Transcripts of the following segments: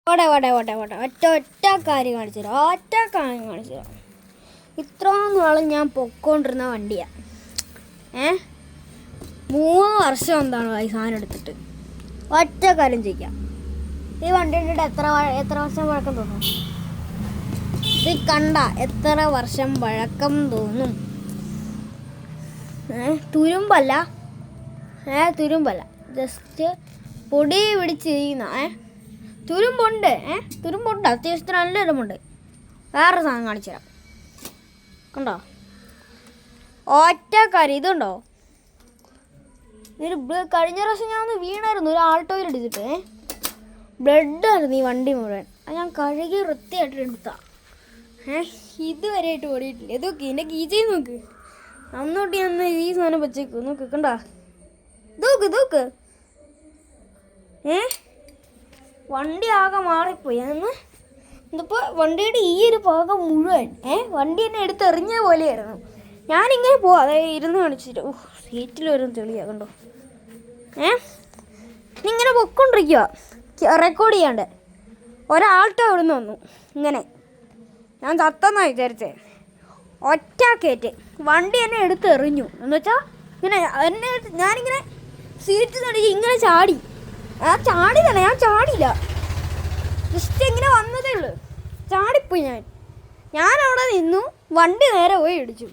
ഓടെ ഓടെ ഓടെ ഓടെ ഒറ്റ കാര്യം കാണിച്ചു തരാം. ഒറ്റ കാര്യം കാണിച്ചു തരാം. ഇത്ര നാളും ഞാൻ പൊക്കോണ്ടിരുന്ന വണ്ടിയാണ്. 3 വർഷം എന്താണ് ഈ സാധനം എടുത്തിട്ട്. ഒറ്റ കാര്യം ചെയ്യാം. ഈ വണ്ടി കണ്ടിട്ട് എത്ര വർഷം പഴക്കം തോന്നും? ഇത് കണ്ട എത്ര വർഷം പഴക്കം തോന്നും? തുരുമ്പല്ല, തുരുമ്പല്ല, ജസ്റ്റ് പൊടി പിടിച്ചിരിക്കുന്ന തുരുമ്പുണ്ട്. തുരുമ്പുണ്ട്, അത്യാവശ്യത്തിന് നല്ല തുരുമ്പുണ്ട്. വേറെ സാധനം കാണിച്ചു തരാം. കണ്ടോ? ഒറ്റ കാര്യം ഇതുണ്ടോ? കഴിഞ്ഞ പ്രാവശ്യം ഞാൻ ഒന്ന് വീണായിരുന്നു ഒരു ആൾട്ടോയിൽ എടുത്തിട്ട്. ബ്ലഡായിരുന്നു ഈ വണ്ടി മുഴുവൻ. അത് ഞാൻ കഴുകി വൃത്തിയായിട്ട് എടുത്താ. ഇതുവരെയായിട്ട് ഓടിയിട്ടില്ല. ഇതൊക്കെ എൻ്റെ കീച്ചയിൽ നോക്ക്. അന്നോട്ട് ഞാൻ ഈ സാധനം വെച്ചേക്കും. നോക്ക്, കണ്ടാ? ഇതൊക്കെ വണ്ടി ആകെ മാറിപ്പോയി. ഇതിപ്പോൾ വണ്ടിയുടെ ഈ ഒരു ഭാഗം മുഴുവൻ വണ്ടി എന്നെ എടുത്തെറിഞ്ഞ പോലെയായിരുന്നു. ഞാനിങ്ങനെ പോവാം. അതായത് ഇരുന്ന് കാണിച്ചിട്ട് സീറ്റിൽ വരും തെളിയാ. കണ്ടോ? ഇങ്ങനെ പൊക്കൊണ്ടിരിക്കുക റെക്കോർഡ് ചെയ്യാണ്ട്. ഒരാൾട്ടോ അവിടെ നിന്ന് വന്നു. ഇങ്ങനെ ഞാൻ ചത്തെന്നാണ് വിചാരിച്ചേ. ഒറ്റ കയറ്റ് വണ്ടി എന്നെ എടുത്തെറിഞ്ഞു. എന്ന് വെച്ചാൽ ഇങ്ങനെ ഞാനിങ്ങനെ സീറ്റിൽ നിന്ന് ഇങ്ങനെ ചാടി. ഞാൻ ചാടിയില്ല, ജസ്റ്റ് ഇങ്ങനെ വന്നതേ ഉള്ളൂ. ചാടിപ്പോയി ഞാൻ അവിടെ നിന്നു. വണ്ടി നേരെ പോയി ഇടിച്ചു.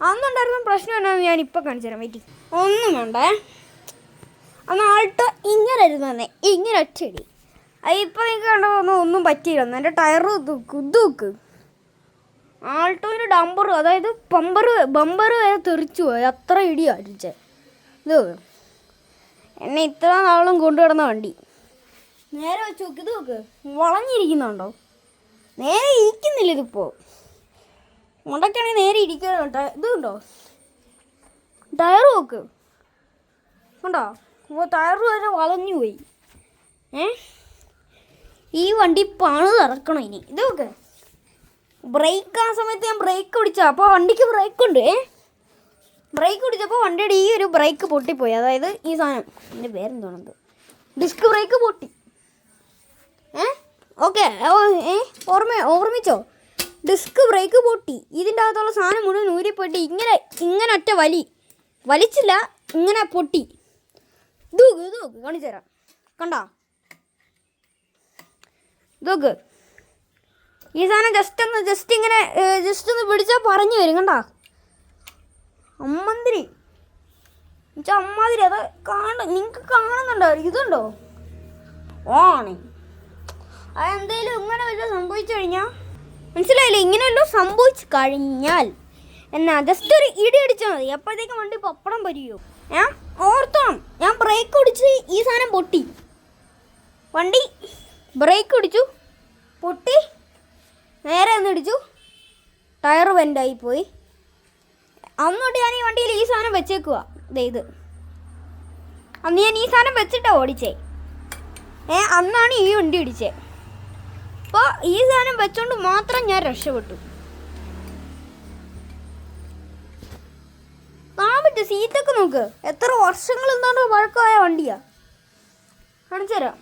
അന്നുണ്ടായിരുന്ന പ്രശ്നം എന്നാന്ന് ഞാൻ ഇപ്പം കാണിച്ചു തരാം. വെയിറ്റ്. ഒന്നും വേണ്ടേ. അന്ന് ആൾട്ടോ ഇങ്ങനെ ഇരുന്നേ, ഇങ്ങനെ ഒറ്റയടി. ഇപ്പം നിങ്ങൾക്ക് കണ്ടതൊന്നും ഒന്നും പറ്റിയില്ല. എൻ്റെ ടയറ് കുതുക്ക്. ആൾട്ടോൻ്റെ ഡംബർ, അതായത് ബമ്പർ വരെ തെറിച്ചു പോയി. അത്ര ഇടി അടിച്ചേ. ഇത് എന്നെ ഇത്ര നാളും കൊണ്ടുകിടന്ന വണ്ടി നേരെ വെച്ച് നോക്ക്. ഇത് നോക്ക്, വളഞ്ഞിരിക്കുന്നുണ്ടോ? നേരെ ഇരിക്കുന്നില്ല. ഇതിപ്പോൾ മുണ്ടക്കാണെങ്കിൽ നേരെ ഇരിക്കുന്നുണ്ടോ? ഇതുണ്ടോ? ടയർ നോക്ക്, ഉണ്ടോ? ടയർ വരെ വളഞ്ഞു പോയി. ഈ വണ്ടി പണി ഇറക്കണം ഇനി. ഇത് നോക്ക്, ബ്രേക്ക് ആ സമയത്ത് ഞാൻ ബ്രേക്ക് പിടിച്ചാൽ അപ്പോൾ വണ്ടിക്ക് ബ്രേക്കുണ്ട്. ബ്രേക്ക് പിടിച്ചപ്പോൾ വണ്ടിയുടെ ഈ ഒരു ബ്രേക്ക് പൊട്ടിപ്പോയി. അതായത് ഈ സാധനം, എൻ്റെ പേരെന്തോണത്, ഡിസ്ക് ബ്രേക്ക് പൊട്ടി. ഓക്കെ, ഓർമ്മിച്ചോ? ഡിസ്ക് ബ്രേക്ക് പൊട്ടി. ഇതിൻ്റെ അകത്തുള്ള സാധനം മുഴുവൻ ഊരിപ്പോയിട്ട് ഇങ്ങനെ ഒറ്റ വലിച്ചില്ല, ഇങ്ങനെ പൊട്ടി. ഇത് കാണിച്ചു തരാം. കണ്ടോ? ഇതൊക്കെ ഈ സാധനം ജസ്റ്റ് ഒന്ന് പിടിച്ചാൽ പറഞ്ഞു വരും. കണ്ടോ? അമ്മാതിരി അത് നിങ്ങൾക്ക് കാണുന്നുണ്ടോ? ഇതുണ്ടോ? ഓണേ അതെന്തേലും ഇങ്ങനെ വല്ലതും സംഭവിച്ചു കഴിഞ്ഞാൽ മനസ്സിലായില്ലേ? ഇങ്ങനെ വല്ലതും സംഭവിച്ചു കഴിഞ്ഞാൽ എന്നാ ജസ്റ്റ് ഒരു ഇടി അടിച്ചാൽ മതി. അപ്പോഴത്തേക്കും വണ്ടി പപ്പടം പരിയോ. ഓർത്തോണം, ഞാൻ ബ്രേക്ക് പിടിച്ച് ഈ സാധനം പൊട്ടി. വണ്ടി ബ്രേക്ക് പിടിച്ചു, പൊട്ടി, നേരെ ഒന്ന് ഇടിച്ചു, ടയർ ബെൻഡായിപ്പോയി. അന്നോട്ട് ഞാൻ ഈ വണ്ടിയിൽ ഈ സാധനം വെച്ചേക്കുക. ഇത് അന്ന് ഞാൻ ഈ സാധനം വെച്ചിട്ടാണ് ഓടിച്ചേ. അന്നാണ് ഈ വണ്ടി ഇടിച്ചേ. അപ്പോൾ ഈ സാധനം വെച്ചോണ്ട് മാത്രം ഞാൻ രക്ഷപ്പെട്ടു. കാണാൻ പറ്റും, സീറ്റൊക്കെ നോക്ക്. എത്ര വർഷങ്ങൾ എന്താണ്ടോ പഴക്കമായ വണ്ടിയാണ്. കാണിച്ചു തരാം.